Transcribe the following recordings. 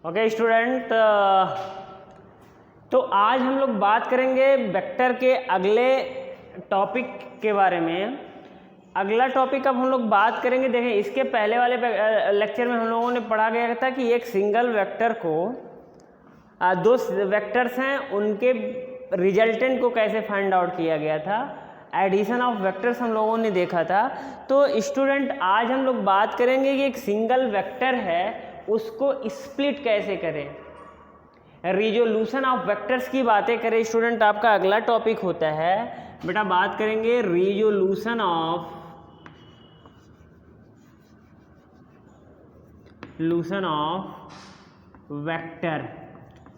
Okay student, तो आज हम लोग बात करेंगे वेक्टर के अगले टॉपिक के बारे में। अगला टॉपिक अब हम लोग बात करेंगे। देखें, इसके पहले वाले लेक्चर में हम लोगों ने पढ़ा गया था कि एक सिंगल वेक्टर को दो वेक्टर्स हैं उनके रिजल्टेंट को कैसे फाइंड आउट किया गया था। एडिशन ऑफ वेक्टर्स हम लोगों ने देखा था। तो स्टूडेंट आज हम लोग बात करेंगे कि एक सिंगल वेक्टर है उसको स्प्लिट कैसे करें। रिजोल्यूशन ऑफ वेक्टर्स की बातें करें स्टूडेंट, आपका अगला टॉपिक होता है बेटा, बात करेंगे resolution of vector.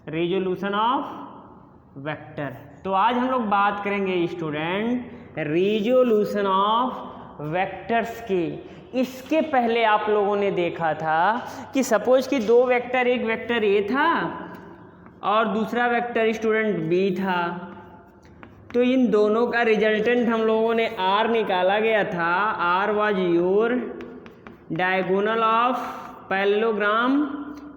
Resolution of vector. तो आज हम लोग बात करेंगे स्टूडेंट रिजोल्यूशन ऑफ वेक्टर्स की। इसके पहले आप लोगों ने देखा था कि सपोज कि दो वेक्टर, एक वेक्टर ए था और दूसरा वेक्टर स्टूडेंट बी था। तो इन दोनों का रिजल्टेंट हम लोगों ने आर निकाला गया था। R was your diagonal of parallelogram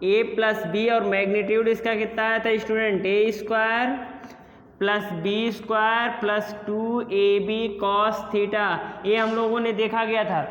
A plus B, और मैग्नीट्यूड इसका कितना आया था student, A square plus B square plus 2ab cos थीटा। ये हम लोगों ने देखा गया था।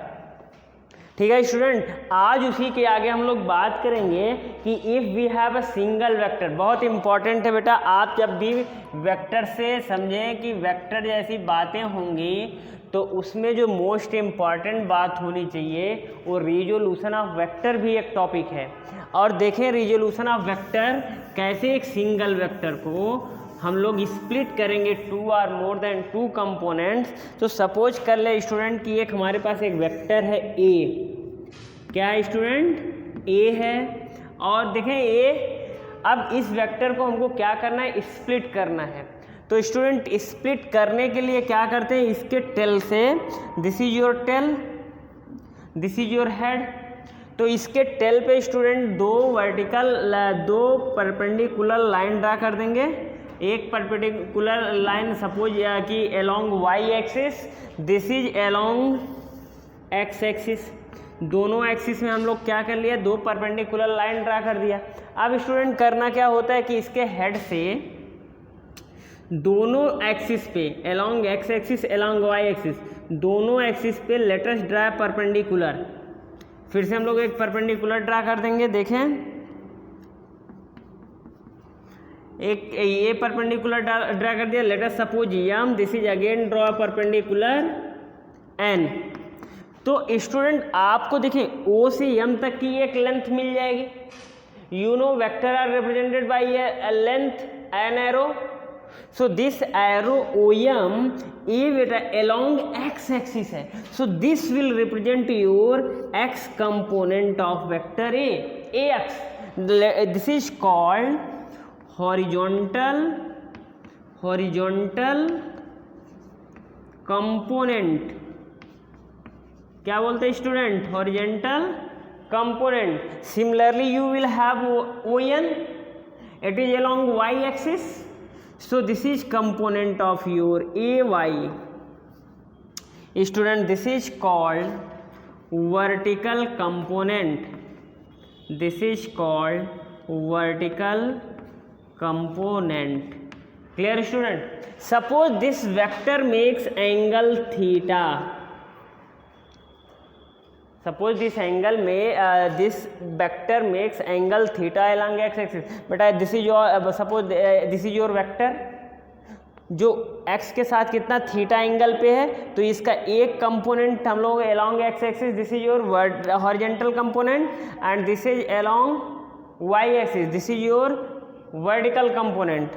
ठीक है स्टूडेंट, आज उसी के आगे हम लोग बात करेंगे कि if we have a single vector. बहुत इंपॉर्टेंट है बेटा, आप जब भी वेक्टर से समझें कि वेक्टर जैसी बातें होंगी तो उसमें जो मोस्ट इम्पॉर्टेंट बात होनी चाहिए वो रिजोल्यूशन ऑफ वेक्टर भी एक टॉपिक है। और देखें रिजोल्यूशन ऑफ वेक्टर कैसे एक सिंगल वेक्टर को हम लोग स्प्लिट करेंगे टू और मोर देन टू कंपोनेंट्स। तो सपोज कर ले स्टूडेंट कि एक हमारे पास एक वेक्टर है ए। क्या है स्टूडेंट, ए है। और देखें ए, अब इस वेक्टर को हमको क्या करना है, स्प्लिट करना है। तो स्टूडेंट स्प्लिट करने के लिए क्या करते हैं, इसके टेल से, this is your tail, this is your head. तो इसके टेल पे स्टूडेंट दो परपेंडिकुलर लाइन ड्रा कर देंगे। एक परपेंडिकुलर लाइन सपोज कि along Y axis, this is along x axis. दोनों एक्सिस में हम लोग क्या कर लिया, दो परपेंडिकुलर लाइन ड्रा कर दिया। अब स्टूडेंट करना क्या होता है कि इसके हेड से दोनों एक्सिस पे, along x axis along Y axis, दोनों एक्सिस पे लेट अस ड्रा परपेंडिकुलर। फिर से हम लोग एक परपेंडिकुलर ड्रा कर देंगे। देखें, एक ये परपेंडिकुलर ड्रा कर दिया। लेट अस सपोज यम, this is again draw perpendicular N. तो स्टूडेंट आपको देखें ओ से यम तक की एक लेंथ मिल जाएगी। You know vector are represented by a length, an arrow. So this arrow O M a बेटा अलोंग एक्स एक्सिस है। So this will represent your x component of vector A x. This is called horizontal component. क्या बोलते हैं student, horizontal component. Similarly you will have O N, it is along Y axis. So this is component of your A y. Student this is called vertical component. This is called vertical component. Clear student? Suppose this vector makes angle theta. Suppose this vector makes angle theta along x axis. बेटा this is your suppose this is your vector जो x के साथ कितना theta angle पे है। तो इसका एक कंपोनेंट हम लोग along x axis, this is your horizontal component, and this is along y axis, this is your vertical component.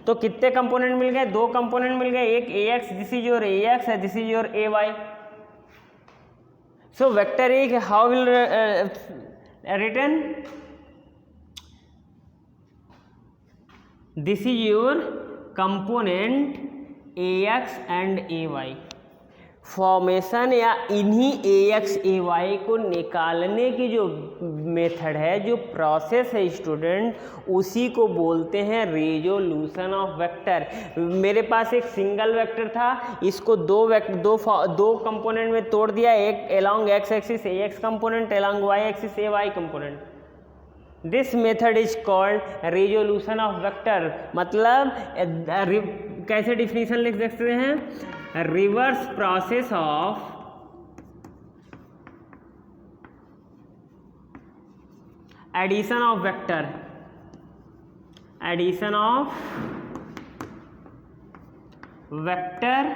तो कितने कंपोनेंट मिल गए, दो कंपोनेंट मिल गए। एक A x, this is your A x है, this is your A y. So vector A how will written, this is your component A x and A y. Formation या इन्हीं ए एक्स ए Y को निकालने की जो मेथड है, जो process है स्टूडेंट, उसी को बोलते हैं रिजोल्यूशन ऑफ वेक्टर। मेरे पास एक सिंगल वेक्टर था, इसको दो कंपोनेंट में तोड़ दिया। एक along x axis A X component, along Y axis A Y component. This method is called resolution of vector. मतलब कैसे डिफिनीशन लिख सकते हैं, reverse process of addition of vector, addition of vector,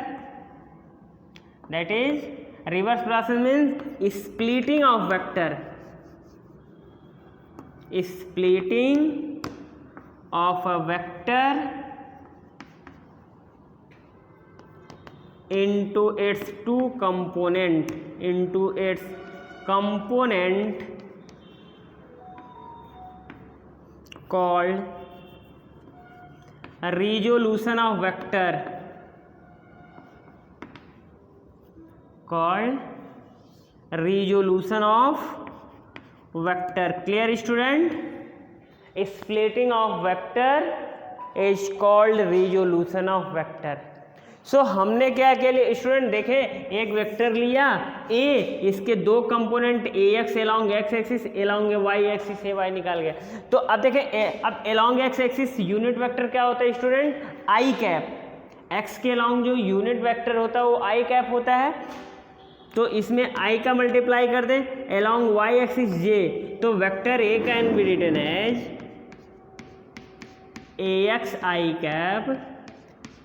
that is reverse process means splitting of vector, splitting of a vector into its two component, into its component called resolution of vector, called resolution of vector. Clear student? Splitting of vector is called resolution of vector. सो हमने क्या किया student, देखें एक vector लिया A, इसके दो component A X along X axis, along Y axis, A Y निकाल गया। तो अब देखें अब along X axis unit vector क्या होता है स्टूडेंट, आई कैप। एक्स के एलॉन्ग जो यूनिट वेक्टर होता है वो आई कैप होता है, तो इसमें आई का मल्टीप्लाई कर दें, एलॉन्ग वाई एक्सिस जे, तो vector A can be written as A X I cap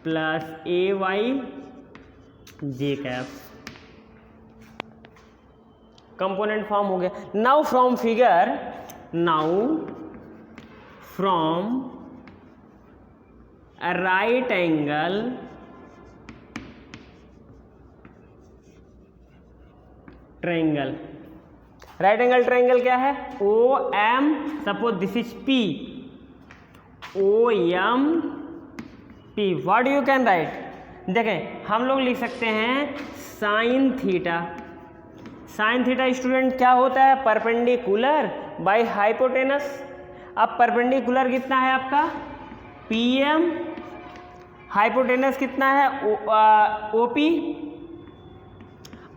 plus A Y J cap. Component form हो गया। Now from figure, now from a right angle triangle, right angle triangle क्या है, O M, suppose this is P, O M P, what you can write, देखें हम लोग लिख सकते हैं sine theta. Sine theta student क्या होता है, परपेंडिकुलर बाय हाइपोटेनस। अब परपेंडिकुलर कितना है आपका पी एम, हाइपोटेनस कितना है ओ पी।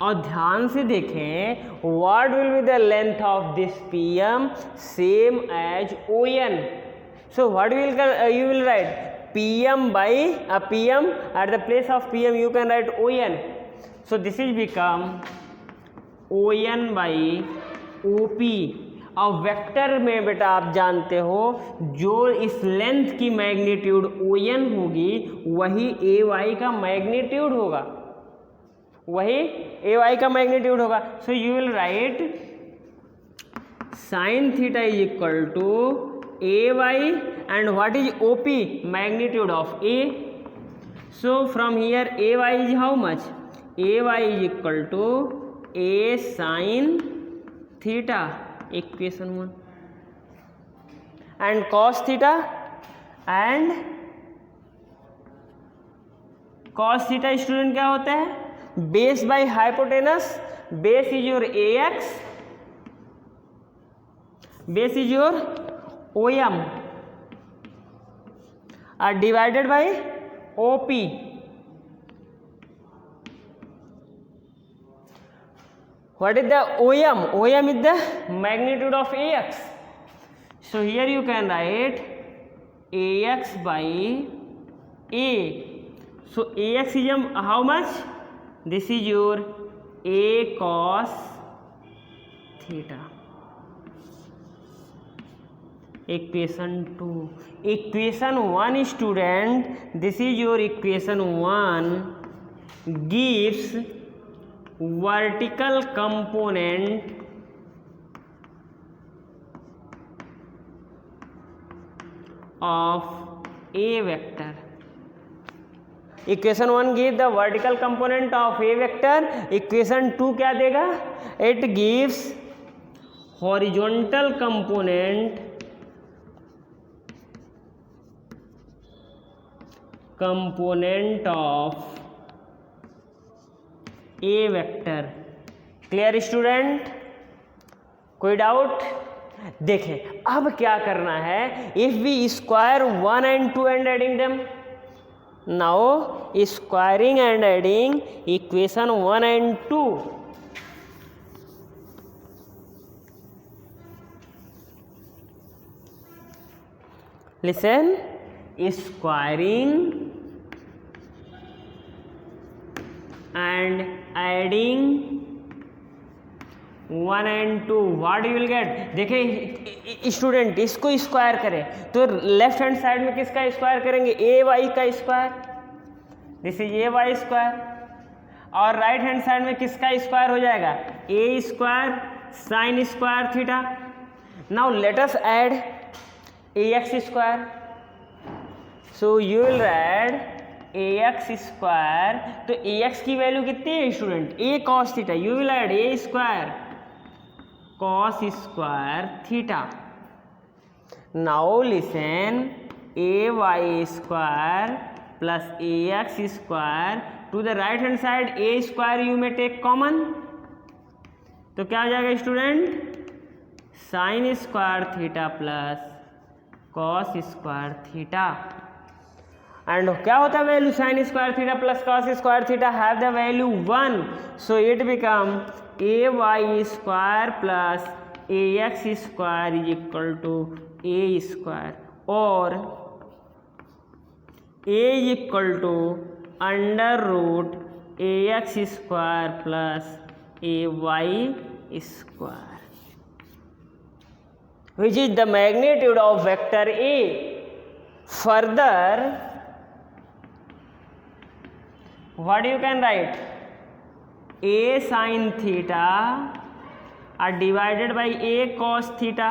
और ध्यान से देखें, what will be the length of this P M, same as O N. So what you will write PM by PM, at the place of PM you can write ON. So this is become ON by OP। और vector में बेटा आप जानते हो जो इस length की magnitude ON होगी वही AY का मैग्नीट्यूड होगा, वही AY का मैग्नीट्यूड होगा। So you will write sine theta is equal to AY and what is OP, magnitude of A. So from here AY is how much, AY is equal to A sin theta, equation 1, and cos theta, and cos theta student क्या होता है, base by hypotenuse, base is your AX, base is your OM, are divided by OP. What is the OM? OM is the magnitude of AX. So here you can write AX by A. So AX is how much? This is your A cos theta. Equation 2. Equation 1 student, this is your equation 1, gives vertical component of A vector. Equation 1 gives the vertical component of A vector. Equation 2 क्या देगा, it gives horizontal component of A vector. Clear student, कोई doubt? देखें अब क्या करना है, if we square 1 and 2 and adding them, now squaring and adding equation 1 and 2, listen, squaring and adding 1 and 2, what you will get. देखिए student, इसको square करें तो लेफ्ट हैंड साइड में किसका स्क्वायर करेंगे, ए वाई का square, this is A Y square, और right hand side में किसका स्क्वायर हो जाएगा, A square sine square theta. Now let us add A x square, so you will add A x square. तो A x की value कितनी है student, A cos theta, you will add A square cos square theta. Now listen, ay square plus ax square, to the right hand side a square you may take common, तो क्या हो जाएगा student, sine square theta plus cos square theta. And क्या होता है value sine square theta plus cos square theta, have the value 1, so it become A Y square plus A x square is equal to A square, और A is equal to under root A x square plus A Y square, which is the magnitude of vector A. Further what you can write, a sin theta are divided by a cos theta.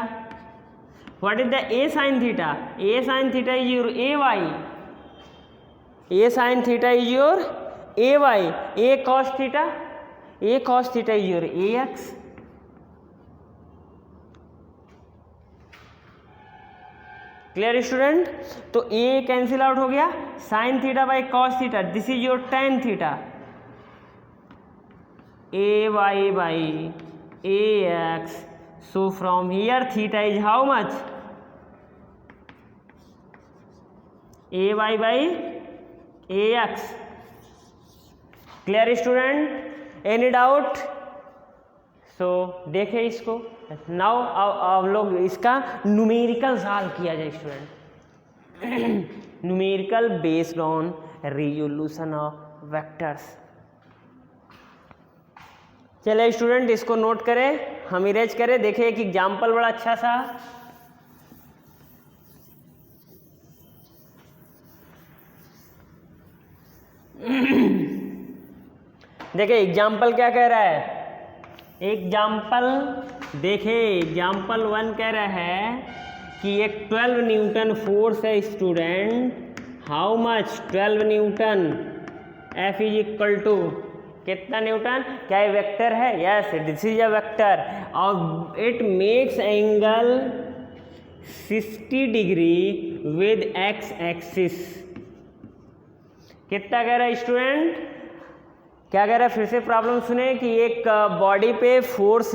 What is the a sin theta? A sin theta is your ay, a sin theta is your ay, a cos theta is your ax, clear student. तो A cancel out हो गया, sine theta by cos theta, this is your tan theta, A y by A x, so from here theta is how much, A y by A x, clear student, any doubt. So देखें इसको, now अब लोग इसका numerical solve किया जाए student, numerical based on resolution of vectors. चलिए student इसको note करें, हम इरेज करें, देखें एक एग्जाम्पल बड़ा अच्छा सा, देखिए एग्जाम्पल क्या कह रहा है, एग्जाम्पल देखे, एग्जाम्पल 1 कह रहा है कि एक 12 न्यूटन फोर्स है student, how much 12 newton, F is equal to कितना न्यूटन, क्या ये वेक्टर है, yes this is a vector, और it makes angle 60 degree with x axis. कितना कह रहा है स्टूडेंट, क्या कह रहा है, फिर से प्रॉब्लम सुने कि एक बॉडी पे फोर्स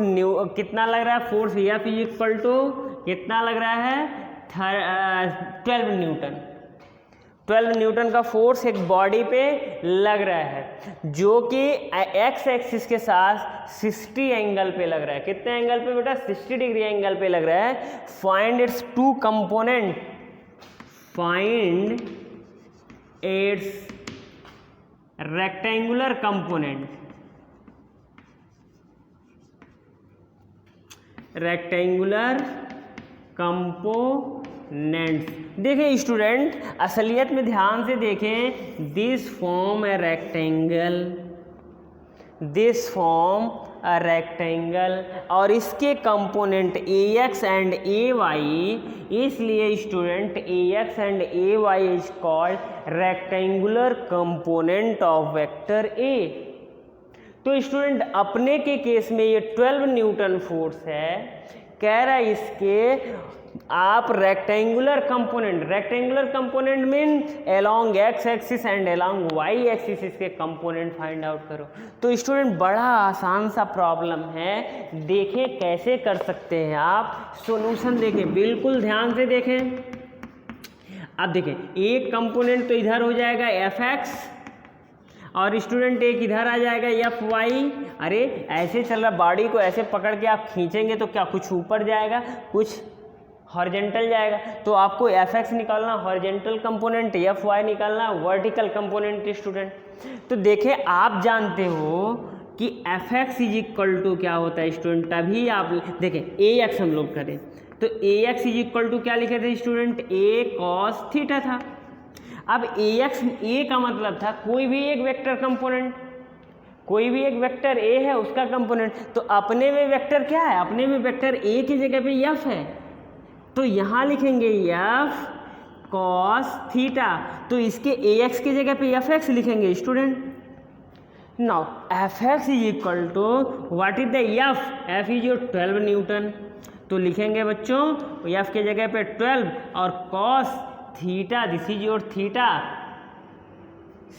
कितना लग रहा है, force F is equal to कितना लग रहा है, 12 न्यूटन, 12 न्यूटन का फोर्स एक बॉडी पे लग रहा है, जो कि एक्स एक्सिस के साथ 60 एंगल पे लग रहा है। कितने एंगल पे बेटा, 60 डिग्री एंगल पे लग रहा है। Find its two component, find its rectangular component, rectangular components. देखिए स्टूडेंट असलियत में ध्यान से देखें, this form a rectangle, this form a rectangle, और इसके component A x and A y, इसलिए student A x and A y is called rectangular component of vector A. तो स्टूडेंट अपने के केस में ये 12 न्यूटन फोर्स है, कह रहा है इसके आप rectangular component mean along x axis and along Y axis इसके कंपोनेंट फाइंड आउट करो। तो स्टूडेंट बड़ा आसान सा प्रॉब्लम है, देखें कैसे कर सकते हैं आप, सॉल्यूशन देखें, बिल्कुल ध्यान से देखें। अब देखें एक कंपोनेंट तो इधर हो जाएगा एफ एक्स, और स्टूडेंट एक इधर आ जाएगा एफ वाई। अरे ऐसे चल रहा, बॉडी को ऐसे पकड़ के आप खींचेंगे तो क्या कुछ ऊपर जाएगा, कुछ हॉरिजेंटल जाएगा। तो आपको एफ एक्स निकालना हॉरिजेंटल कंपोनेंट, एफ वाई निकालना वर्टिकल कंपोनेंट स्टूडेंट। तो देखें आप जानते हो कि F X is equal to क्या होता है स्टूडेंट, तभी आप देखें ए एक्स हम लोग करें तो A x is equal to क्या लिखे थे स्टूडेंट, ए कॉस थीटा था। अब ए एक्स, ए का मतलब था कोई भी एक वेक्टर कंपोनेंट, कोई भी एक वेक्टर ए है उसका कंपोनेंट। तो अपने में वेक्टर क्या है, अपने में वेक्टर ए की जगह पे एफ है, तो यहाँ लिखेंगे एफ कॉस थीटा, तो इसके ए एक्स की जगह पे एफ एक्स लिखेंगे student. Now F X is equal to what is the F, F is your 12 newton, तो लिखेंगे बच्चों एफ के जगह पे 12 और cos theta, this is your theta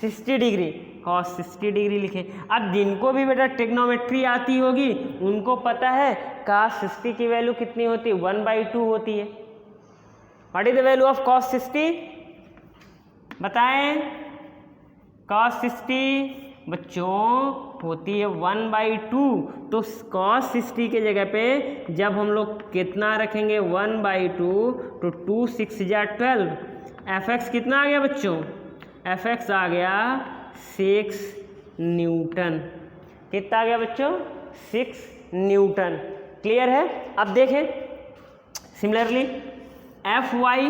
60 degree, cos 60 degree लिखें। अब जिनको भी बेटा ट्रिग्नोमेट्री आती होगी उनको पता है कॉस 60 की वैल्यू कितनी होती है, 1/2 होती है। What is the value of cos 60 बताएं, कॉस 60 बच्चों होती है 1/2, तो कॉस 60 के जगह पे जब हम लोग कितना रखेंगे 1/2, तो 2 6 जा 12, एफ एक्स कितना आ गया बच्चों, एफ एक्स आ गया 6 न्यूटन, कितना आ गया बच्चों 6 न्यूटन। क्लियर है। अब देखें similarly F Y,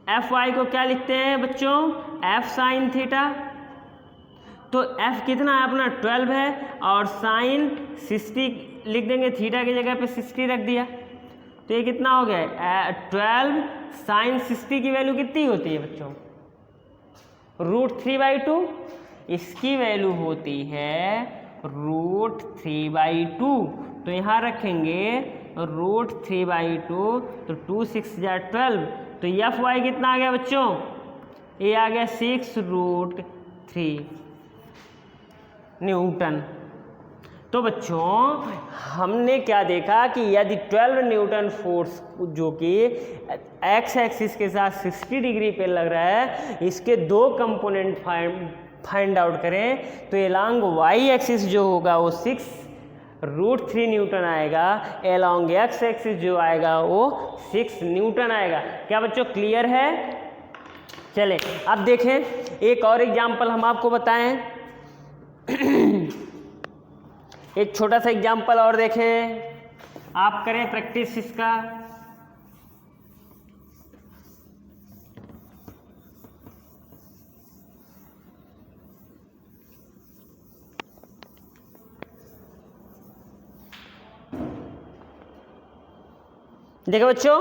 F Y को क्या लिखते हैं बच्चों, एफ साइन थीटा, तो f कितना है अपना 12 है और साइन 60 लिख देंगे, थीटा की जगह पे 60 रख दिया, तो ये कितना हो गया 12 साइन 60 की वैल्यू कितनी होती है बच्चों, √3/2, इसकी वैल्यू होती है √3/2, तो यहाँ रखेंगे √3/2, तो 2 6 जा 12, तो एफ वाई कितना आ गया बच्चों, ये आ गया 6√3 न्यूटन। तो बच्चों हमने क्या देखा कि यदि 12 न्यूटन फोर्स जो कि एक्स एक्सिस के साथ 60 डिग्री पे लग रहा है, इसके दो कंपोनेंट फाइंड आउट करें तो एलॉन्ग वाई एक्सिस जो होगा वो 6√3 न्यूटन आएगा, एलॉन्ग एक्स एक्सिस जो आएगा वो 6 न्यूटन आएगा। क्या बच्चों क्लियर है। चले अब देखें एक और एग्जाम्पल हम आपको बताएं, एक छोटा सा एग्जाम्पल और देखें, आप करें प्रैक्टिस इसका। देखो बच्चों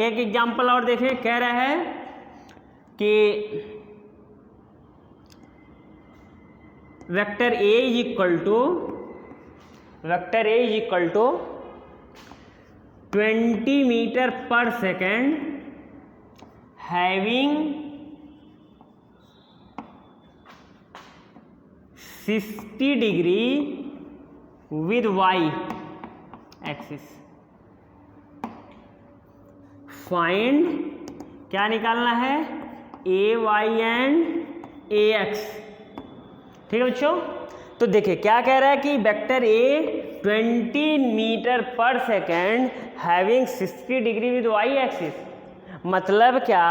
एक एग्जाम्पल और देखें, कह रहा है कि vector A is equal to 20 metre per second having 60 degree with Y axis. Find क्या निकालना है, A y and A x. ठीक है बच्चों, तो देखिए क्या कह रहा है कि vector A 20 metre per second having 60 degree with Y axis, मतलब क्या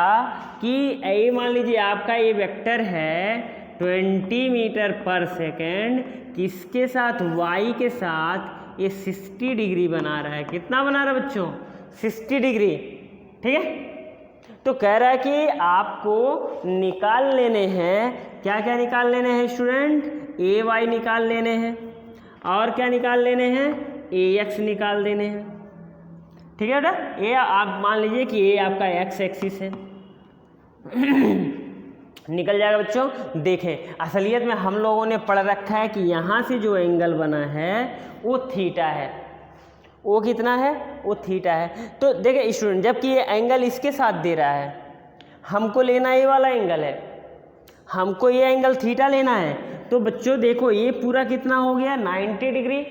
कि ये मान लीजिए आपका ये वेक्टर है 20 मीटर पर सेकेंड, किसके साथ, वाई के साथ ये 60 डिग्री बना रहा है। कितना बना रहा है बच्चों, 60 डिग्री। ठीक है, तो कह रहा है कि आपको निकाल लेने हैं, क्या क्या निकाल लेने हैं स्टूडेंट, ए वाई निकाल लेने हैं और क्या निकाल लेने हैं, ए एक्स निकाल देने हैं। ठीक है बेटा, ये आप मान लीजिए कि ये आपका एक्स एक्सिस है निकल जाएगा बच्चों। देखें असलियत में हम लोगों ने पढ़ रखा है कि यहाँ से जो एंगल बना है वो थीटा है, वो कितना है, वो थीटा है। तो देखिए स्टूडेंट जबकि ये एंगल इसके साथ दे रहा है, हमको लेना ये वाला एंगल है, हमको ये एंगल थीटा लेना है, तो बच्चों देखो ये पूरा कितना हो गया 90 डिग्री।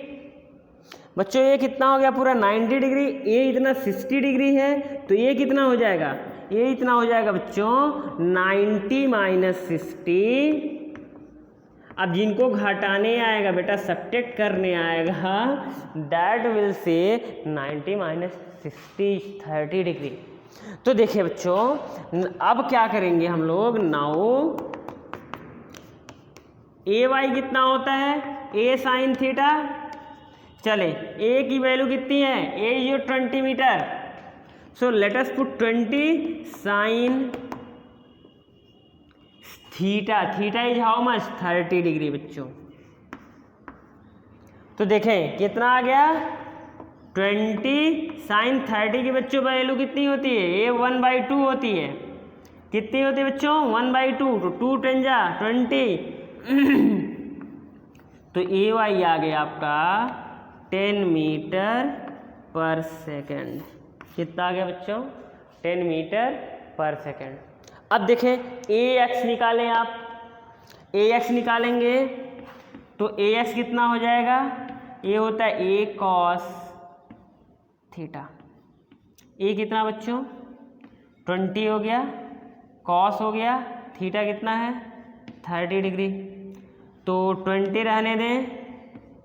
बच्चों ये कितना हो गया पूरा 90 डिग्री, ये इतना 60 डिग्री है, तो ये कितना हो जाएगा, ये इतना हो जाएगा बच्चों 90 - 60 अब जिनको घटाने आएगा बेटा, सब्ट्रैक्ट करने आएगा, that will say 90 minus 60 30 degree. तो देखिए बच्चों, अब क्या करेंगे हम लोग, नाउ ए वाई कितना होता है, ए साइन थीटा। चले, ए की वैल्यू कितनी है, A is 20 meter, so let us put 20 sine theta, theta is how much, 30 degree बच्चों। तो देखें कितना आ गया, 20 साइन 30 की बच्चों वैल्यू कितनी होती है, ये 1/2 होती है। कितनी होती है बच्चों, 1/2, तो 2 10 जा 20 तो ए वाई आ गया आपका 10 मीटर पर सेकेंड। कितना आ गया बच्चों, 10 मीटर पर सेकेंड। अब देखें ए एक्स निकालें आप, ए एक्स निकालेंगे तो ए एक्स कितना हो जाएगा, ये होता है ए कॉस थीटा। ए कितना बच्चों, 20 हो गया, कॉस हो गया, थीटा कितना है 30 डिग्री। तो 20 रहने दें,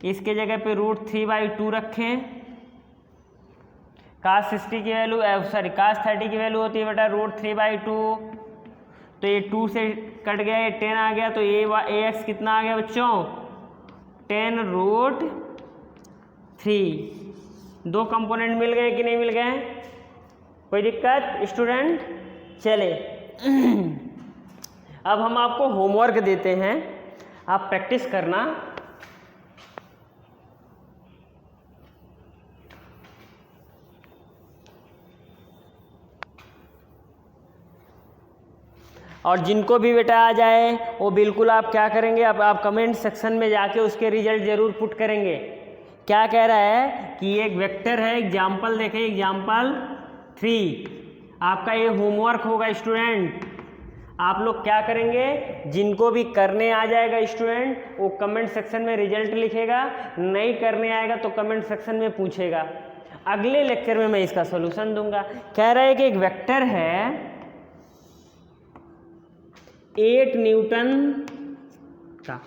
इसके जगह पे √3/2 रखें। cos 60 की वैल्यू सॉरी cos 30 की वैल्यू होती है बेटा √3/2, तो ये 2 से कट गया, ये 10 आ गया, तो ए एक्स कितना आ गया बच्चों, 10√3। 2 कंपोनेंट मिल गए कि नहीं मिल गए, कोई दिक्कत स्टूडेंट। चले अब हम आपको होमवर्क देते हैं, आप प्रैक्टिस करना। और जिनको भी बेटा आ जाए वो बिल्कुल आप क्या करेंगे, अब आप कमेंट सेक्शन में जाके उसके रिजल्ट ज़रूर पुट करेंगे। क्या कह रहा है कि एक वेक्टर है, एग्जाम्पल देखें, एग्जाम्पल 3 आपका ये होमवर्क होगा स्टूडेंट। आप लोग क्या करेंगे, जिनको भी करने आ जाएगा स्टूडेंट वो कमेंट सेक्शन में रिजल्ट लिखेगा, नहीं करने आएगा तो कमेंट सेक्शन में पूछेगा। अगले लेक्चर में मैं इसका सॉल्यूशन दूंगा। कह रहा है कि एक वेक्टर है 8 न्यूटन का,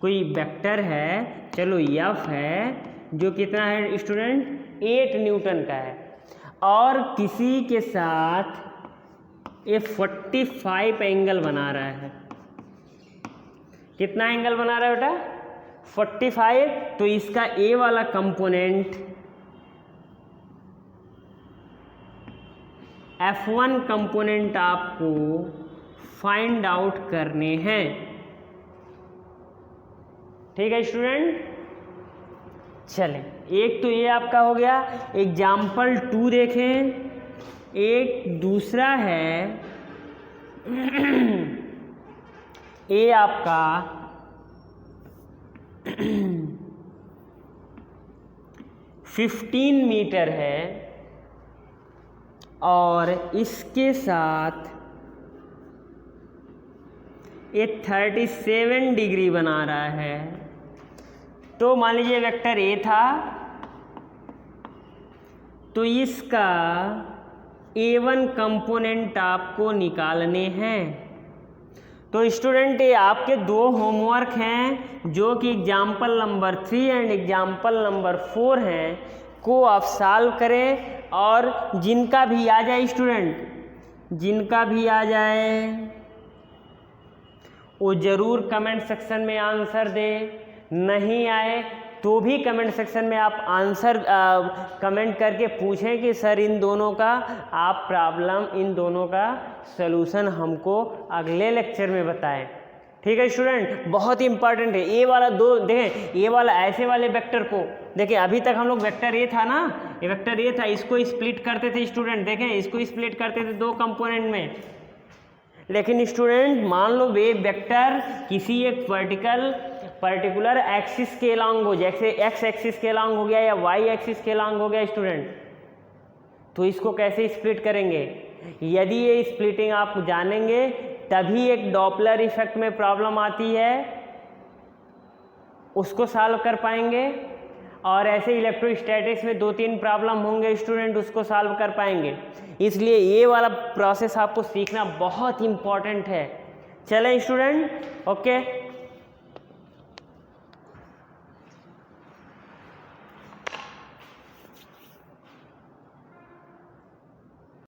कोई वेक्टर है, चलो एफ है, जो कितना है स्टूडेंट 8 न्यूटन का है, और किसी के साथ ये 45 एंगल बना रहा है। कितना एंगल बना रहा है बेटा, 45। तो इसका ए वाला कंपोनेंट F1 कंपोनेंट आपको फाइंड आउट करने हैं। ठीक है स्टूडेंट। चलें, एक तो ये आपका हो गया, एग्जाम्पल 2 देखें। एक दूसरा है ये आपका 15 मीटर है और इसके साथ ये 37 डिग्री बना रहा है। तो मान लीजिए वेक्टर ए था, तो इसका A1 कंपोनेंट आपको निकालने हैं। तो स्टूडेंट ये आपके 2 होमवर्क हैं, जो कि example number 3 and example number 4 हैं, को आप सॉल्व करें। और जिनका भी आ जाए स्टूडेंट, जिनका भी आ जाए वो ज़रूर कमेंट सेक्शन में आंसर दे। नहीं आए तो भी कमेंट सेक्शन में आप आंसर कमेंट करके पूछें कि सर इन दोनों का आप प्रॉब्लम, इन दोनों का सलूशन हमको अगले लेक्चर में बताएं। ठीक है स्टूडेंट, बहुत ही इंपॉर्टेंट है। ए वाला 2 देखें, ए वाला ऐसे वाले वेक्टर को देखें, अभी तक हम लोग वेक्टर ए था ना, ये वेक्टर ए था, इसको स्प्लिट करते थे स्टूडेंट। देखें, इसको स्प्लिट करते थे 2 कंपोनेंट में। लेकिन स्टूडेंट मान लो वे वेक्टर किसी एक पर्टिकुलर एक्सिस के अलॉन्ग हो, जैसे एक्स एक्सिस के अलॉन्ग हो गया या वाई एक्सिस के अलॉन्ग हो गया स्टूडेंट, तो इसको कैसे स्प्लिट करेंगे? यदि ये स्प्लिटिंग आप जानेंगे तभी एक डॉपलर इफेक्ट में प्रॉब्लम आती है, उसको सॉल्व कर पाएंगे। और ऐसे इलेक्ट्रोस्टैटिक्स में 2-3 प्रॉब्लम होंगे स्टूडेंट, उसको सॉल्व कर पाएंगे। इसलिए ये वाला प्रोसेस आपको सीखना बहुत इंपॉर्टेंट है। चलें स्टूडेंट, ओके।